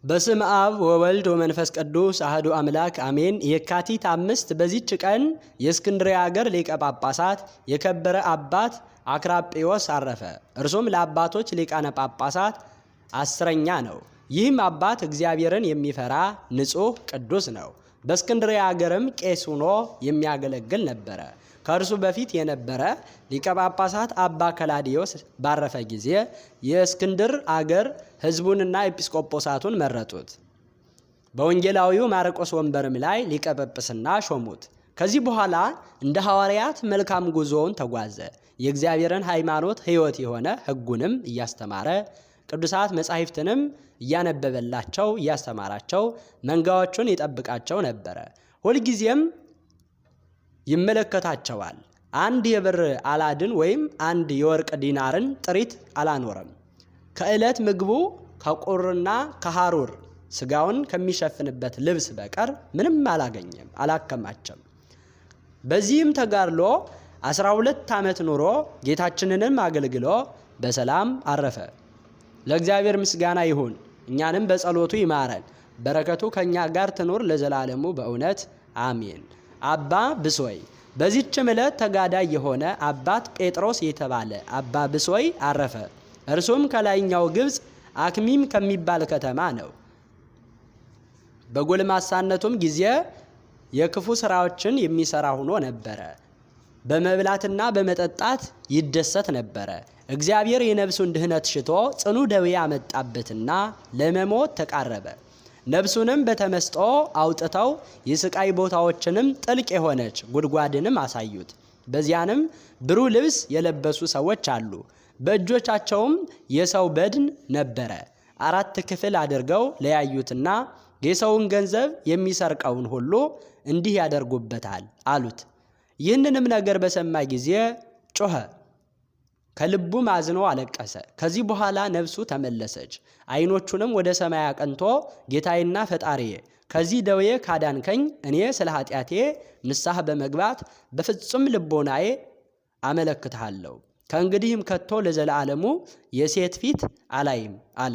በስም አብ ወወልድ ወመንፈስ ቅዱስ አህዱ አምላክ አሜን። የካቲት 5 በዚህች ቀን የእስክንድርያ ሀገር ሊቀ ጳጳሳት የከበረ አባት አክራጴዎስ አረፈ። እርሱም ለአባቶች ሊቃነ ጳጳሳት 10ኛ ነው። ይህም አባት እግዚአብሔርን የሚፈራ ንጹሕ ቅዱስ ነው። በእስክንድርያ ሀገርም ቄስ ሆኖ የሚያገለግል ነበረ። ከእርሱ በፊት የነበረ ሊቀ ጳጳሳት አባ ከላዲዮስ ባረፈ ጊዜ የእስክንድር አገር ሕዝቡንና ኤጲስቆጶሳቱን መረጡት። በወንጌላዊው ማርቆስ ወንበርም ላይ ሊቀ ጵጵስና ሾሙት። ከዚህ በኋላ እንደ ሐዋርያት መልካም ጉዞውን ተጓዘ። የእግዚአብሔርን ሃይማኖት ሕይወት የሆነ ሕጉንም እያስተማረ ቅዱሳት መጻሕፍትንም እያነበበላቸው እያስተማራቸው መንጋዎቹን ይጠብቃቸው ነበረ። ሁልጊዜም ይመለከታቸዋል። አንድ የብር አላድን ወይም አንድ የወርቅ ዲናርን ጥሪት አላኖረም። ከዕለት ምግቡ ከቁርና ከሐሩር ስጋውን ከሚሸፍንበት ልብስ በቀር ምንም አላከማቸም። በዚህም ተጋድሎ 12 ዓመት ኑሮ ጌታችንንም አገልግሎ በሰላም አረፈ። ለእግዚአብሔር ምስጋና ይሁን፣ እኛንም በጸሎቱ ይማረን፣ በረከቱ ከኛ ጋር ትኑር ለዘላለሙ በእውነት አሜን። አባ ብሶይ በዚህችም ዕለት ተጋዳይ የሆነ አባት ጴጥሮስ የተባለ አባ ብሶይ አረፈ። እርሱም ከላይኛው ግብፅ አክሚም ከሚባል ከተማ ነው። በጎልማሳነቱም ጊዜ የክፉ ስራዎችን የሚሰራ ሆኖ ነበረ። በመብላትና በመጠጣት ይደሰት ነበረ። እግዚአብሔር የነፍሱን ድህነት ሽቶ ጽኑ ደዌ ያመጣበትና ለመሞት ተቃረበ። ነፍሱንም በተመስጦ አውጥተው የስቃይ ቦታዎችንም ጥልቅ የሆነች ጉድጓድንም አሳዩት። በዚያንም ብሩህ ልብስ የለበሱ ሰዎች አሉ። በእጆቻቸውም የሰው በድን ነበረ። 4 ክፍል አድርገው ለያዩትና የሰውን ገንዘብ የሚሰርቀውን ሁሉ እንዲህ ያደርጉበታል አሉት። ይህንንም ነገር በሰማ ጊዜ ጮኸ፣ ከልቡም አዝኖ አለቀሰ። ከዚህ በኋላ ነፍሱ ተመለሰች። ዓይኖቹንም ወደ ሰማይ አቅንቶ ጌታዬና ፈጣሪዬ ከዚህ ደዌ ካዳንከኝ እኔ ስለ ኃጢአቴ ንስሐ በመግባት በፍጹም ልቦናዬ አመለክትሃለሁ። ከእንግዲህም ከቶ ለዘላለሙ የሴት ፊት አላይም አለ።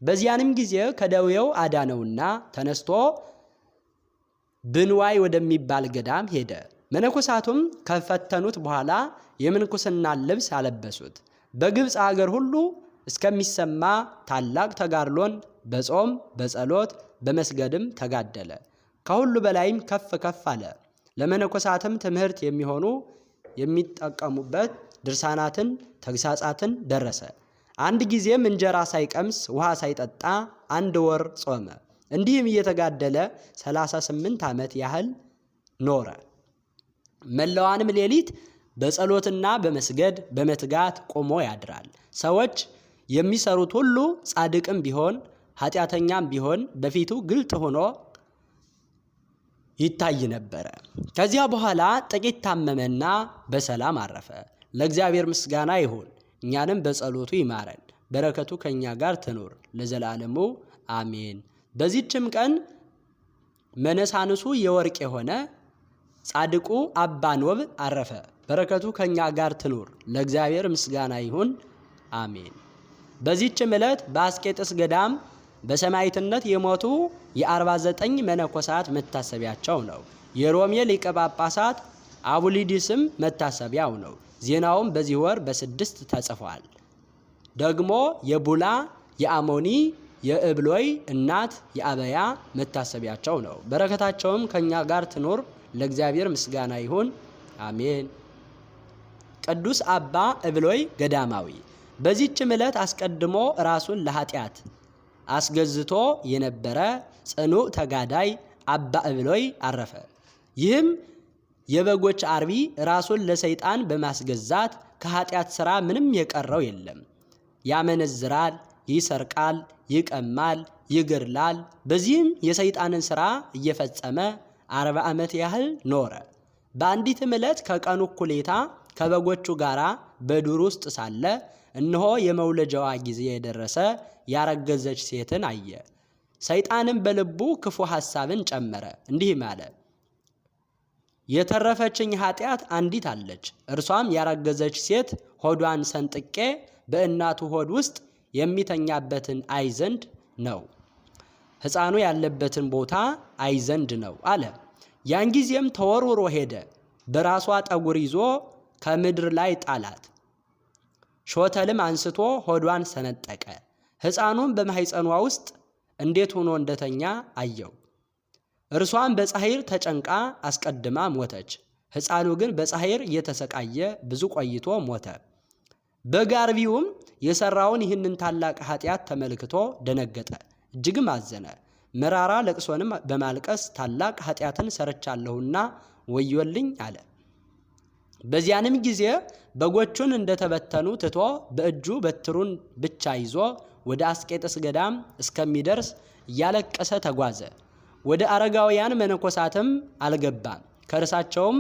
በዚያንም ጊዜ ከደዌው አዳነውና ተነስቶ ብንዋይ ወደሚባል ገዳም ሄደ። መነኮሳቱም ከፈተኑት በኋላ የምንኩስናን ልብስ አለበሱት። በግብፅ አገር ሁሉ እስከሚሰማ ታላቅ ተጋድሎን በጾም በጸሎት በመስገድም ተጋደለ። ከሁሉ በላይም ከፍ ከፍ አለ። ለመነኮሳትም ትምህርት የሚሆኑ የሚጠቀሙበት ድርሳናትን ተግሳጻትን ደረሰ። አንድ ጊዜም እንጀራ ሳይቀምስ ውሃ ሳይጠጣ 1 ወር ጾመ። እንዲህም እየተጋደለ 38 ዓመት ያህል ኖረ። መላዋንም ሌሊት በጸሎትና በመስገድ በመትጋት ቆሞ ያድራል። ሰዎች የሚሰሩት ሁሉ ጻድቅም ቢሆን ኃጢአተኛም ቢሆን በፊቱ ግልጥ ሆኖ ይታይ ነበረ። ከዚያ በኋላ ጥቂት ታመመና በሰላም አረፈ። ለእግዚአብሔር ምስጋና ይሁን፣ እኛንም በጸሎቱ ይማረን፣ በረከቱ ከኛ ጋር ትኑር ለዘላለሙ አሜን። በዚህችም ቀን መነሳንሱ የወርቅ የሆነ ጻድቁ አባ ኖብ አረፈ። በረከቱ ከኛ ጋር ትኑር ለእግዚአብሔር ምስጋና ይሁን አሜን። በዚህችም ዕለት በአስቄጥስ ገዳም በሰማዕትነት የሞቱ የ49 መነኮሳት መታሰቢያቸው ነው። የሮሜ ሊቀ ጳጳሳት አቡሊዲስም መታሰቢያው ነው። ዜናውም በዚህ ወር በ6 ተጽፏል። ደግሞ የቡላ የአሞኒ የእብሎይ እናት የአበያ መታሰቢያቸው ነው። በረከታቸውም ከኛ ጋር ትኑር ለእግዚአብሔር ምስጋና ይሁን አሜን። ቅዱስ አባ እብሎይ ገዳማዊ በዚህችም ዕለት አስቀድሞ ራሱን ለኃጢአት አስገዝቶ የነበረ ጽኑዕ ተጋዳይ አባ እብሎይ አረፈ። ይህም የበጎች አርቢ ራሱን ለሰይጣን በማስገዛት ከኃጢአት ሥራ ምንም የቀረው የለም። ያመነዝራል፣ ይሰርቃል፣ ይቀማል፣ ይገድላል። በዚህም የሰይጣንን ሥራ እየፈጸመ 40 ዓመት ያህል ኖረ። በአንዲትም ዕለት ከቀኑ እኩሌታ ከበጎቹ ጋር በዱር ውስጥ ሳለ እነሆ የመውለጃዋ ጊዜ የደረሰ ያረገዘች ሴትን አየ። ሰይጣንም በልቡ ክፉ ሐሳብን ጨመረ፣ እንዲህም አለ፣ የተረፈችኝ ኃጢአት አንዲት አለች። እርሷም ያረገዘች ሴት ሆዷን ሰንጥቄ በእናቱ ሆድ ውስጥ የሚተኛበትን አይ ዘንድ ነው። ሕፃኑ ያለበትን ቦታ አይ ዘንድ ነው አለ። ያን ጊዜም ተወርውሮ ሄደ። በራሷ ጠጉር ይዞ ከምድር ላይ ጣላት። ሾተልም አንስቶ ሆዷን ሰነጠቀ። ሕፃኑም በማኅፀኗ ውስጥ እንዴት ሆኖ እንደተኛ አየው። እርሷም በጻሕር ተጨንቃ አስቀድማ ሞተች። ሕፃኑ ግን በጻሕር እየተሰቃየ ብዙ ቆይቶ ሞተ። በጋርቢውም የሰራውን ይህንን ታላቅ ኃጢአት ተመልክቶ ደነገጠ፣ እጅግም አዘነ። መራራ ለቅሶንም በማልቀስ ታላቅ ኃጢአትን ሰርቻለሁና ወዮልኝ አለ። በዚያንም ጊዜ በጎቹን እንደተበተኑ ትቶ በእጁ በትሩን ብቻ ይዞ ወደ አስቄጥስ ገዳም እስከሚደርስ እያለቀሰ ተጓዘ። ወደ አረጋውያን መነኮሳትም አልገባም። ከእርሳቸውም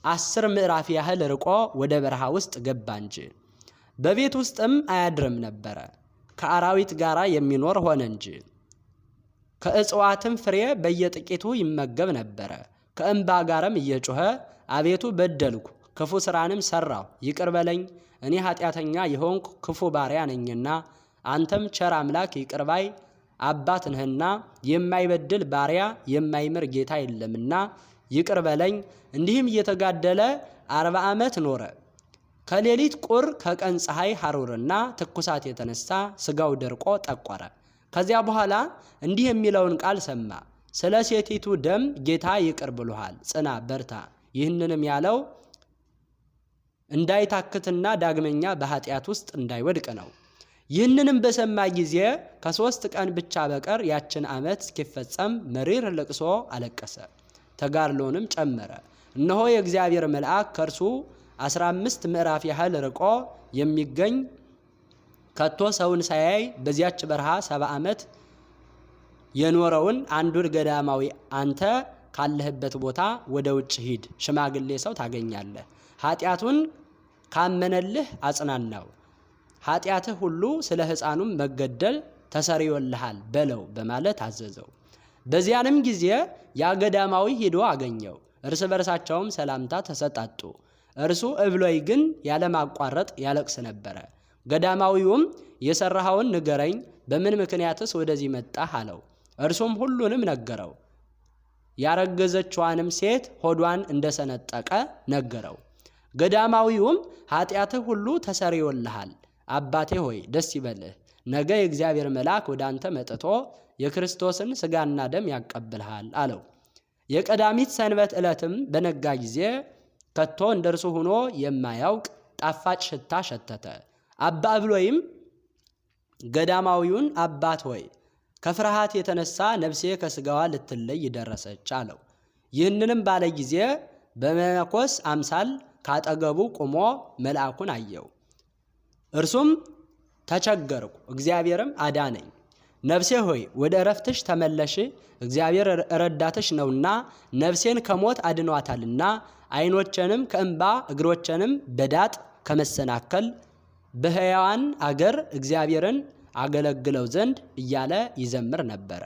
10 ምዕራፍ ያህል ርቆ ወደ በረሃ ውስጥ ገባ እንጂ በቤት ውስጥም አያድርም ነበረ። ከአራዊት ጋር የሚኖር ሆነ እንጂ ከእጽዋትም ፍሬ በየጥቂቱ ይመገብ ነበረ። ከእንባ ጋርም እየጮኸ አቤቱ በደልኩ፣ ክፉ ሥራንም ሠራሁ፣ ይቅር በለኝ፣ እኔ ኃጢአተኛ የሆንኩ ክፉ ባሪያ ነኝና፣ አንተም ቸር አምላክ ይቅር ባይ አባት ነህና፣ የማይበድል ባሪያ የማይምር ጌታ የለምና ይቅር በለኝ። እንዲህም እየተጋደለ 40 ዓመት ኖረ። ከሌሊት ቁር ከቀን ፀሐይ ሐሩርና ትኩሳት የተነሳ ሥጋው ደርቆ ጠቆረ። ከዚያ በኋላ እንዲህ የሚለውን ቃል ሰማ። ስለ ሴቲቱ ደም ጌታ ይቅር ብሎሃል፣ ጽና፣ በርታ። ይህንንም ያለው እንዳይታክትና ዳግመኛ በኃጢአት ውስጥ እንዳይወድቅ ነው። ይህንንም በሰማ ጊዜ ከ3 ቀን ብቻ በቀር ያችን ዓመት እስኪፈጸም መሪር ለቅሶ አለቀሰ። ተጋድሎንም ጨመረ። እነሆ የእግዚአብሔር መልአክ ከእርሱ 15 ምዕራፍ ያህል ርቆ የሚገኝ ከቶ ሰውን ሳያይ በዚያች በረሃ 70 ዓመት የኖረውን አንዱን ገዳማዊ አንተ ካለህበት ቦታ ወደ ውጭ ሂድ፣ ሽማግሌ ሰው ታገኛለህ፣ ኃጢአቱን ካመነልህ አጽናናው፣ ኃጢአትህ ሁሉ ስለ ሕፃኑም መገደል ተሰርዮልሃል በለው በማለት አዘዘው። በዚያንም ጊዜ ያ ገዳማዊ ሂዶ አገኘው። እርስ በርሳቸውም ሰላምታ ተሰጣጡ። እርሱ እብሎይ ግን ያለማቋረጥ ያለቅስ ነበረ። ገዳማዊውም የሰራኸውን ንገረኝ፣ በምን ምክንያትስ ወደዚህ መጣህ አለው። እርሱም ሁሉንም ነገረው። ያረገዘችዋንም ሴት ሆዷን እንደሰነጠቀ ነገረው። ገዳማዊውም ኃጢአትህ ሁሉ ተሰርዮልሃል፣ አባቴ ሆይ ደስ ይበልህ፣ ነገ የእግዚአብሔር መልአክ ወደ አንተ መጥቶ የክርስቶስን ሥጋና ደም ያቀብልሃል አለው። የቀዳሚት ሰንበት ዕለትም በነጋ ጊዜ ከቶ እንደርሱ ሆኖ የማያውቅ ጣፋጭ ሽታ ሸተተ። አባ እብሎይም ገዳማዊውን አባት ሆይ ከፍርሃት የተነሳ ነፍሴ ከሥጋዋ ልትለይ ደረሰች አለው። ይህንንም ባለ ጊዜ በመነኮስ አምሳል ካጠገቡ ቆሞ መልአኩን አየው። እርሱም ተቸገርኩ፣ እግዚአብሔርም አዳነኝ፣ ነፍሴ ሆይ ወደ እረፍትሽ ተመለሽ፣ እግዚአብሔር ረዳትሽ ነውና ነፍሴን ከሞት አድኗታልና፣ ዓይኖቼንም ከእንባ እግሮቼንም በዳጥ ከመሰናከል በሕያዋን አገር እግዚአብሔርን አገለግለው ዘንድ እያለ ይዘምር ነበረ።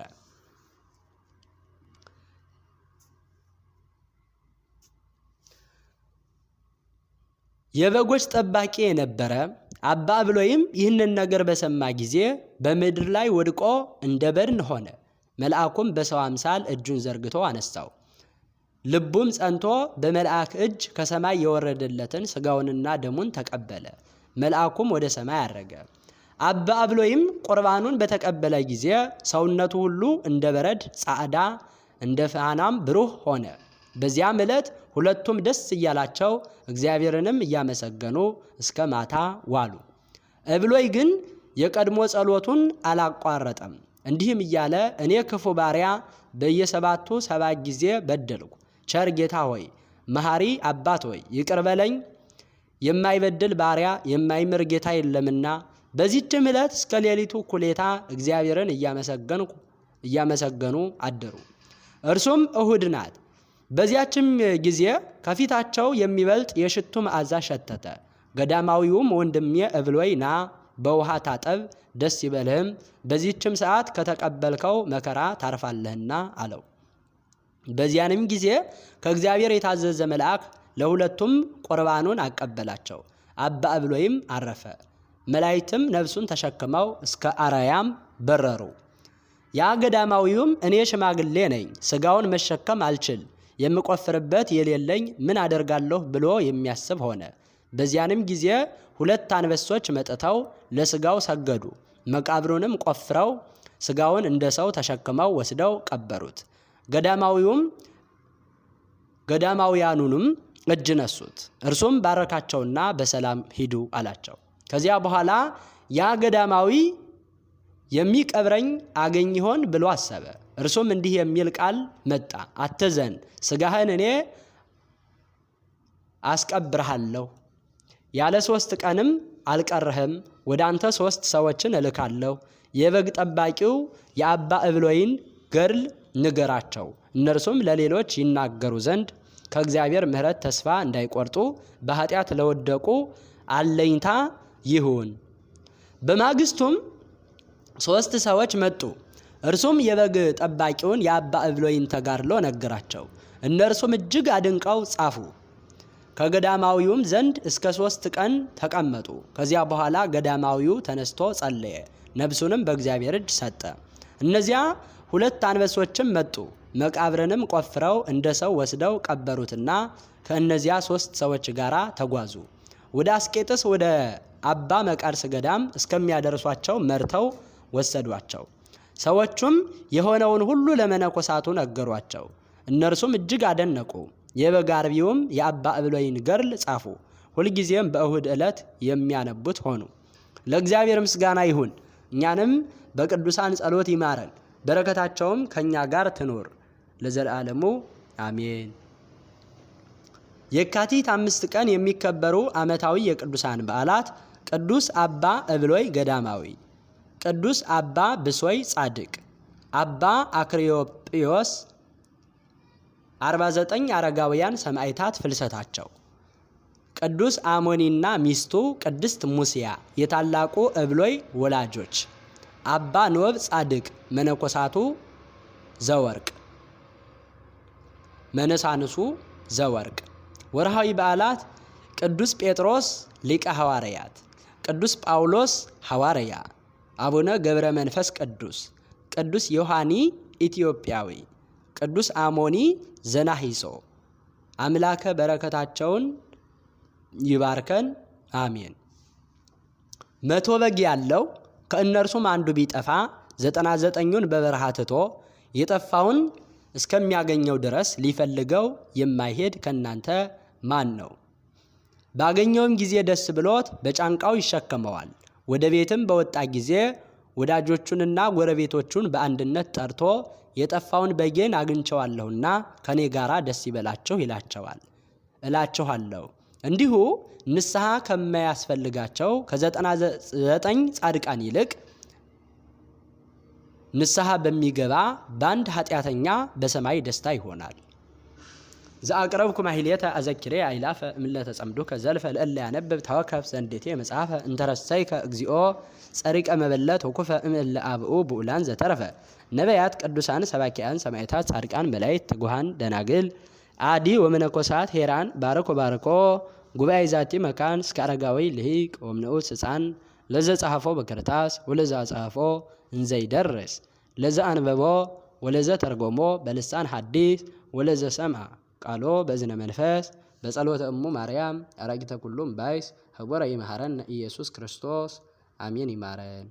የበጎች ጠባቂ የነበረ አባ እብሎይም ይህንን ነገር በሰማ ጊዜ በምድር ላይ ወድቆ እንደ በድን ሆነ። መልአኩም በሰው አምሳል እጁን ዘርግቶ አነሳው። ልቡም ጸንቶ በመልአክ እጅ ከሰማይ የወረደለትን ሥጋውንና ደሙን ተቀበለ። መልአኩም ወደ ሰማይ አረገ። አባ እብሎይም ቁርባኑን በተቀበለ ጊዜ ሰውነቱ ሁሉ እንደ በረድ ጻዕዳ፣ እንደ ፋናም ብሩህ ሆነ። በዚያም ዕለት ሁለቱም ደስ እያላቸው እግዚአብሔርንም እያመሰገኑ እስከ ማታ ዋሉ። እብሎይ ግን የቀድሞ ጸሎቱን አላቋረጠም። እንዲህም እያለ እኔ ክፉ ባሪያ በየ7ቱ 7 ጊዜ በደልኩ። ቸር ጌታ ሆይ፣ መሐሪ አባት ሆይ ይቅር በለኝ። የማይበድል ባሪያ የማይምር ጌታ የለምና። በዚህችም ዕለት እስከ ሌሊቱ እኩሌታ እግዚአብሔርን እያመሰገኑ አደሩ። እርሱም እሁድ ናት። በዚያችም ጊዜ ከፊታቸው የሚበልጥ የሽቱ መዓዛ ሸተተ። ገዳማዊውም ወንድሜ እብሎይ ና በውሃ ታጠብ፣ ደስ ይበልህም፣ በዚህችም ሰዓት ከተቀበልከው መከራ ታርፋለህና አለው። በዚያንም ጊዜ ከእግዚአብሔር የታዘዘ መልአክ ለሁለቱም ቁርባኑን አቀበላቸው። አባ እብሎይም አረፈ። መላእክትም ነፍሱን ተሸክመው እስከ አርያም በረሩ። ያ ገዳማዊውም እኔ ሽማግሌ ነኝ፣ ስጋውን መሸከም አልችል፣ የምቆፍርበት የሌለኝ ምን አደርጋለሁ ብሎ የሚያስብ ሆነ። በዚያንም ጊዜ 2 አንበሶች መጥተው ለስጋው ሰገዱ። መቃብሩንም ቆፍረው ስጋውን እንደ ሰው ተሸክመው ወስደው ቀበሩት። ገዳማውያኑንም እጅ ነሱት። እርሱም ባረካቸውና በሰላም ሂዱ አላቸው። ከዚያ በኋላ ያ ገዳማዊ የሚቀብረኝ አገኝ ይሆን ብሎ አሰበ። እርሱም እንዲህ የሚል ቃል መጣ፣ አትዘን፣ ስጋህን እኔ አስቀብርሃለሁ፣ ያለ 3 ቀንም አልቀርህም። ወደ አንተ 3 ሰዎችን እልካለሁ። የበግ ጠባቂው የአባ እብሎይን ገድል ንገራቸው፣ እነርሱም ለሌሎች ይናገሩ ዘንድ ከእግዚአብሔር ምሕረት ተስፋ እንዳይቆርጡ በኃጢአት ለወደቁ አለኝታ ይሁን። በማግስቱም 3 ሰዎች መጡ። እርሱም የበግ ጠባቂውን የአባ እብሎይን ተጋድሎ ነገራቸው። እነርሱም እጅግ አድንቀው ጻፉ። ከገዳማዊውም ዘንድ እስከ 3 ቀን ተቀመጡ። ከዚያ በኋላ ገዳማዊው ተነስቶ ጸለየ፣ ነፍሱንም በእግዚአብሔር እጅ ሰጠ። እነዚያ 2 አንበሶችም መጡ፣ መቃብርንም ቆፍረው እንደ ሰው ወስደው ቀበሩትና ከእነዚያ 3 ሰዎች ጋር ተጓዙ። ወደ አስቄጥስ ወደ አባ መቃርስ ገዳም እስከሚያደርሷቸው መርተው ወሰዷቸው። ሰዎቹም የሆነውን ሁሉ ለመነኮሳቱ ነገሯቸው። እነርሱም እጅግ አደነቁ። የበግ አርቢውም የአባ እብሎይን ገድል ጻፉ። ሁልጊዜም በእሁድ ዕለት የሚያነቡት ሆኑ። ለእግዚአብሔር ምስጋና ይሁን፣ እኛንም በቅዱሳን ጸሎት ይማረን፣ በረከታቸውም ከኛ ጋር ትኖር ለዘላለሙ አሜን። የካቲት 5 ቀን የሚከበሩ ዓመታዊ የቅዱሳን በዓላት: ቅዱስ አባ እብሎይ ገዳማዊ፣ ቅዱስ አባ ብሶይ ጻድቅ፣ አባ አክሪዮጵዮስ። 49 አረጋውያን ሰማዕታት ፍልሰታቸው: ቅዱስ አሞኒና ሚስቱ ቅድስት ሙስያ የታላቁ እብሎይ ወላጆች፣ አባ ኖብ ጻድቅ መነኮሳቱ ዘወርቅ መነሳንሱ ዘወርቅ። ወርሃዊ በዓላት: ቅዱስ ጴጥሮስ ሊቀ ሐዋርያት፣ ቅዱስ ጳውሎስ ሐዋርያ፣ አቡነ ገብረ መንፈስ ቅዱስ፣ ቅዱስ ዮሐኒ ኢትዮጵያዊ፣ ቅዱስ አሞኒ ዘናሂሶ። አምላከ በረከታቸውን ይባርከን አሜን። 100 በግ ያለው ከእነርሱም አንዱ ቢጠፋ 99ኙን በበረሃ ትቶ የጠፋውን እስከሚያገኘው ድረስ ሊፈልገው የማይሄድ ከናንተ ማን ነው? ባገኘውም ጊዜ ደስ ብሎት በጫንቃው ይሸከመዋል። ወደ ቤትም በወጣ ጊዜ ወዳጆቹንና ጎረቤቶቹን በአንድነት ጠርቶ የጠፋውን በጌን አግኝቸዋለሁና ከኔ ጋራ ደስ ይበላችሁ ይላቸዋል። እላችኋለሁ እንዲሁ ንስሐ ከማያስፈልጋቸው ከ99 ጻድቃን ይልቅ ንስሐ በሚገባ በአንድ ኃጢአተኛ በሰማይ ደስታ ይሆናል። ዘአቅረብኩ ማሕሌተ አዘኪሬ አይላፈ እምለተ ጸምዱከ ዘልፈ ለእለ ያነብብ ተወከፍ ዘንዴቴ መጽሐፈ እንተረሰይከ እግዚኦ ጸሪቀ መበለት ወኩፈ እምእለ አብኡ ብኡላን ዘተረፈ ነቢያት ቅዱሳን ሰባኪያን ሰማዕታት ጻድቃን መላእክት ትጉሃን ደናግል አዲ ወመነኮሳት ሄራን ባረኮ ጉባኤ ዛቲ መካን እስከ አረጋዊ ልሂቅ ወምንዑስ ሕፃን ለዘ ጸሐፎ በክርታስ ወለዘ ጸሐፎ እንዘይደርስ ለዘ አንበቦ ወለዘ ተርጎሞ በልሳን ሐዲስ ወለዘ ሰምዐ ቃሎ በእዝነ መንፈስ በጸሎተ እሙ ማርያም አራጊተ ኩሉም ባይስ ህቦረ ይመሐረነ ኢየሱስ ክርስቶስ አሜን። ይማረን።